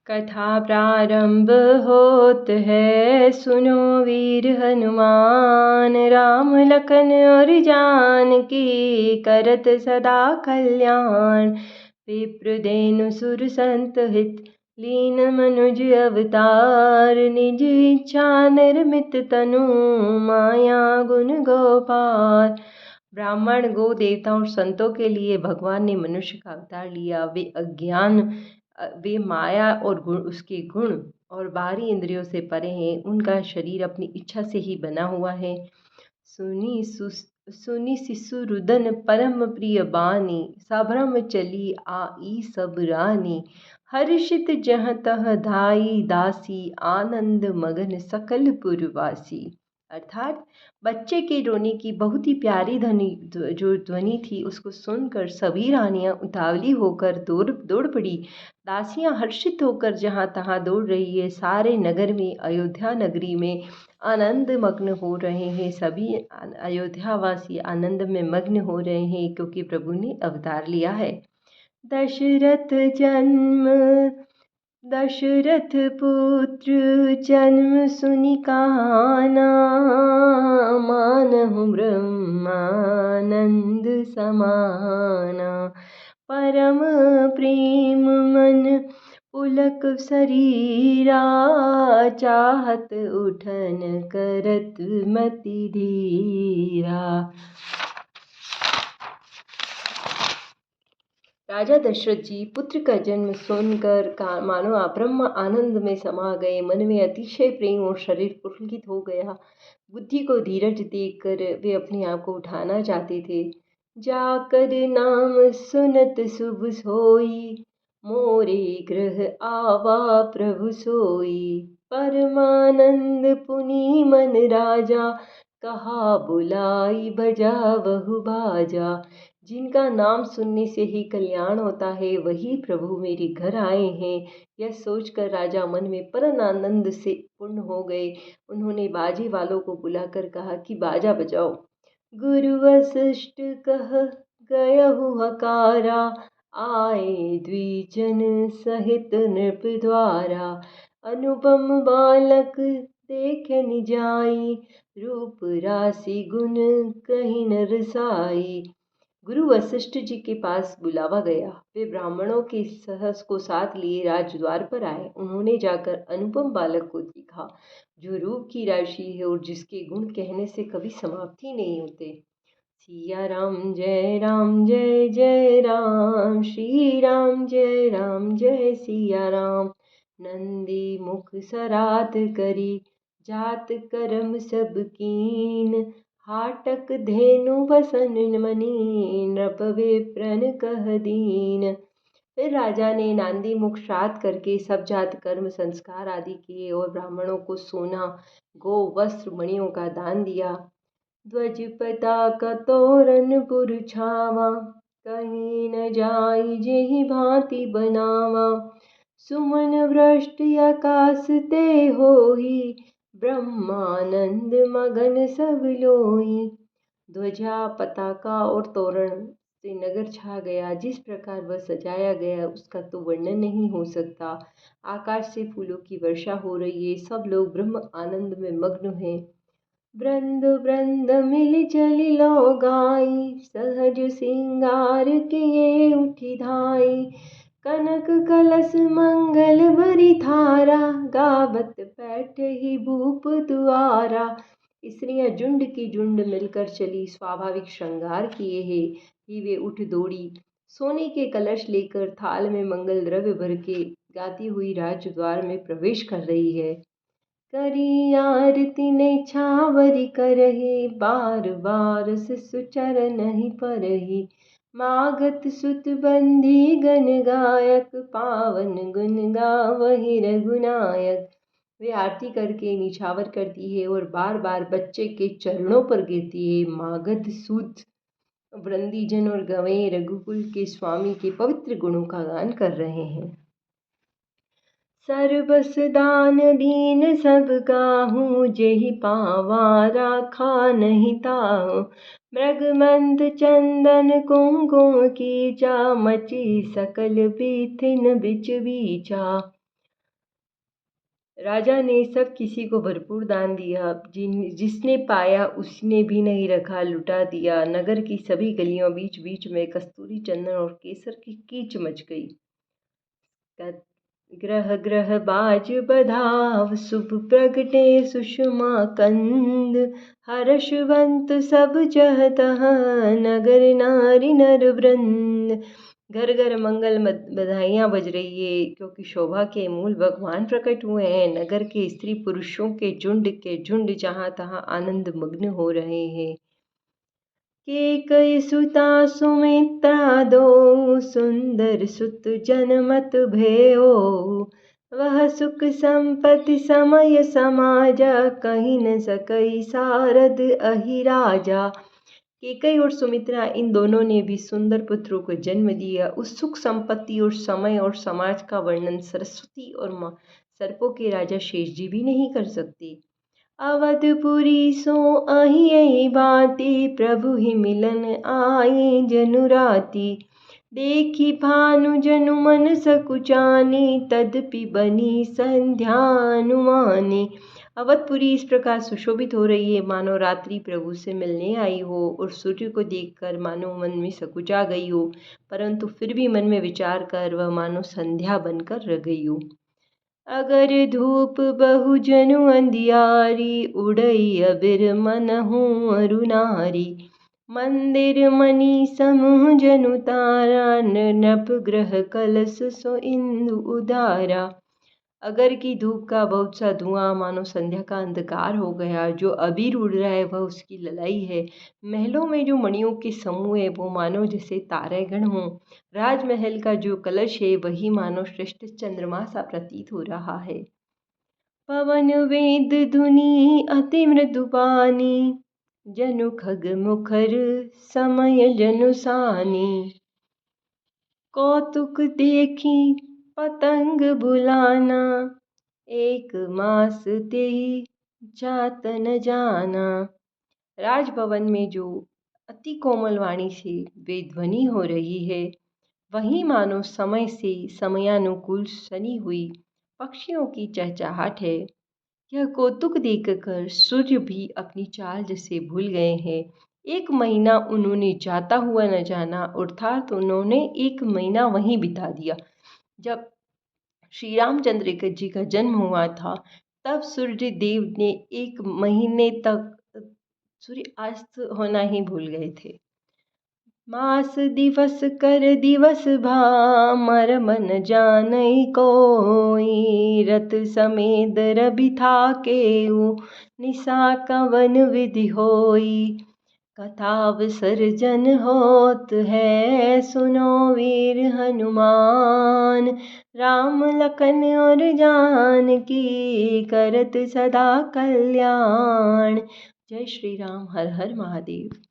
कथा प्रारंभ होत है, सुनो वीर हनुमान। राम लखन और जानकी करत सदा कल्याण। विप्रदेनु सुर संत हित, लीन मनुज अवतार। निज इच्छा निर्मित तनु, माया गुण गोपार। ब्राह्मण, गो, देवता और संतों के लिए भगवान ने मनुष्य का अवतार लिया। वे माया और उसके गुण और बाहरी इंद्रियों से परे हैं। उनका शरीर अपनी इच्छा से ही बना हुआ है। सुनी शिशु रुदन परम प्रिय बानी। सभ्रम चली आई सब रानी। हर्षित जहाँ तह धाई दासी, आनंद मगन सकल पुरवासी। अर्थात बच्चे के रोने की बहुत ही प्यारी ध्वनि थी, उसको सुनकर सभी रानियां उतावली होकर दौड़ पड़ी। दासियां हर्षित होकर जहाँ तहाँ दौड़ रही है। सारे नगर में, अयोध्या नगरी में आनंद मग्न हो रहे हैं। सभी अयोध्यावासी आनंद में मग्न हो रहे हैं, क्योंकि प्रभु ने अवतार लिया है। दशरथ पुत्र जन्म सुनि काना, मानहु ब्रह्मानंद समाना। परम प्रेम मन पुलक शरीरा, चाहत उठन करत मति धीरा। राजा दशरथ जी पुत्र का जन्म सुनकर मानो ब्रह्म आनंद में समा गए। मन में अतिशय प्रेम और शरीर पुलकित हो गया। बुद्धि को धीरज देकर वे अपने आप को उठाना चाहते थे। जाकर नाम सुनत शुभ सोई, मोरे गृह आवा प्रभु सोई। परमानंद पुनि मन राजा, कहा बुलाई बजावहु बाजा। जिनका नाम सुनने से ही कल्याण होता है, वही प्रभु मेरे घर आए हैं। यह सोचकर राजा मन में परम आनंद से पूर्ण हो गए। उन्होंने बाजे वालों को बुलाकर कहा कि बाजा बजाओ। गुरु वशिष्ठ कह गयहु हकारा, आए द्विजन सहित नृप द्वारा। अनुपम बालक देखे निजाई, रूप राशि गुण कहीं न रसाई। गुरु वशिष्ठ जी के पास बुलावा गया। वे ब्राह्मणों के सहस को साथ लिए राजद्वार पर आए। उन्होंने जाकर अनुपम बालक को देखा, जो रूप की राशि है और जिसके गुण कहने से कभी समाप्ति नहीं होते। सिया राम जय जय राम, श्री राम जय सिया राम। नंदी मुख सरात करी, जात कर्म सब कीन। हाटक धेनु बसन मनी, नृप विप्रन कह दीन। फिर राजा ने नांदी मुख श्राद्ध करके सब जात कर्म संस्कार आदि किए और ब्राह्मणों को सोना, गो, वस्त्र, मणियों का दान दिया। ध्वज पताका तोरण पुर छावा, कहीं न जाई जेहि भांति बनावा। सुमन वृष्टि आकाश ते होई, ब्रह्मानंद मगन सब लोई। ध्वजा, पताका और तोरण से नगर छा गया। जिस प्रकार वह सजाया गया उसका तो वर्णन नहीं हो सकता। आकाश से फूलों की वर्षा हो रही है। सब लोग ब्रह्म आनंद में मग्न हैं। वृंद वृंद मिल चली लो गाई, सहज सिंगार किए उठी धाई। कनक कलश मंगल भरी थारा, गावत बैठे ही भूप दुआरा। स्त्रियां झुंड की झुंड मिलकर चली, स्वाभाविक श्रृंगार किए है ही वे उठ दौड़ी। सोने के कलश लेकर थाल में मंगल द्रव्य भर के गाती हुई राजद्वार में प्रवेश कर रही है। करी आरती ने छावरी करही, बार बार शिशु चरण ही परही। मागत सुत बंदी गण गायक, पावन गुण गावहि रघुनायक। वे आरती करके निछावर करती है और बार बार बच्चे के चरणों पर गिरती है। मागध सूत वृंदीजन और गवैये रघुकुल के स्वामी के पवित्र गुणों का गान कर रहे हैं। सर्वस दान दीन सब काहू, जेहि पावा राखा नहीं ताहू। मृगमंद चंदन कुमकुम कीचा, मची सकल बीथिन बिच बीचा। राजा ने सब किसी को भरपूर दान दिया, जिसने पाया उसने भी नहीं रखा, लुटा दिया। नगर की सभी गलियों बीच बीच में कस्तूरी, चंदन और केसर की कीच मच गई। ग्रह ग्रह बाज बधाव, शुभ प्रगटे सुषमा कंद। हर्षवंत सब जह तह, नगर नारी नर वृंद। घर घर मंगल बधाइयाँ बज रही है, क्योंकि शोभा के मूल भगवान प्रकट हुए हैं। नगर के स्त्री पुरुषों के झुंड जहाँ तहाँ आनंद मग्न हो रहे हैं। केकई सुता सुमित्रा दो, सुंदर सुत जनमत भयो। वह सुख संपत्ति समय समाजा, कहीं न सकई सारद अहि राजा। केकई और सुमित्रा, इन दोनों ने भी सुंदर पुत्रों को जन्म दिया। उस सुख संपत्ति और समय और समाज का वर्णन सरस्वती और सर्पों के राजा शेष जी भी नहीं कर सकते। अवधपुरी सो अहि अहि बाती, प्रभु ही मिलन आई जनु राती। देखी भानु जनु मन सकुचानी, तदपि बनी संध्यानुमानी। अवधपुरी इस प्रकार सुशोभित हो रही है, मानो रात्रि प्रभु से मिलने आई हो, और सूर्य को देखकर मानो मन में सकुचा गई हो, परंतु फिर भी मन में विचार कर वह मानो संध्या बनकर रह गई हो। अगर धूप बहु जनु अंधियारी, उड़ई अबिर मनहु अरुनारी। मंदिर मणि समूह जनु तारा, नप ग्रह कलश सो इंदु उदारा। अगर की धूप का बहुत सा धुआं मानो संध्या का अंधकार हो गया। जो अबीर उड़ रहा है वह उसकी ललाई है। महलों में जो मणियों के समूह है वो मानो जैसे तारागण हों। राजमहल का जो कलश है वही मानो श्रेष्ठ चंद्रमा सा प्रतीत हो रहा है। पवन वेद धुनि अति मृदुपानी, जनु खग मुखर समय जनु सानी। कौतुक देखी पतंग बुलाना, एक मास तेई जात न जाना। राजभवन में जो अति कोमल वाणी से वे ध्वनि हो रही है, वही मानो समय से समयानुकूल सनी हुई पक्षियों की चहचहाट है। यह कौतुक देखकर सूर्य भी अपनी चाल जैसे भूल गए हैं। एक महीना उन्होंने जाता हुआ न जाना, अर्थात उन्होंने एक महीना वहीं बिता दिया। जब श्री रामचंद्र जी का जन्म हुआ था, तब सूर्य देव ने एक महीने तक सूर्यास्त होना ही भूल गए थे। मास दिवस कर दिवस भा, मर्म न जानई कोई। रत समेत रवि था केऊ, निशा कवन विधि होई। कथावसर जन होत है, सुनो वीर हनुमान। राम लखन और जानकी, करत सदा कल्याण। जय श्री राम। हर हर महादेव।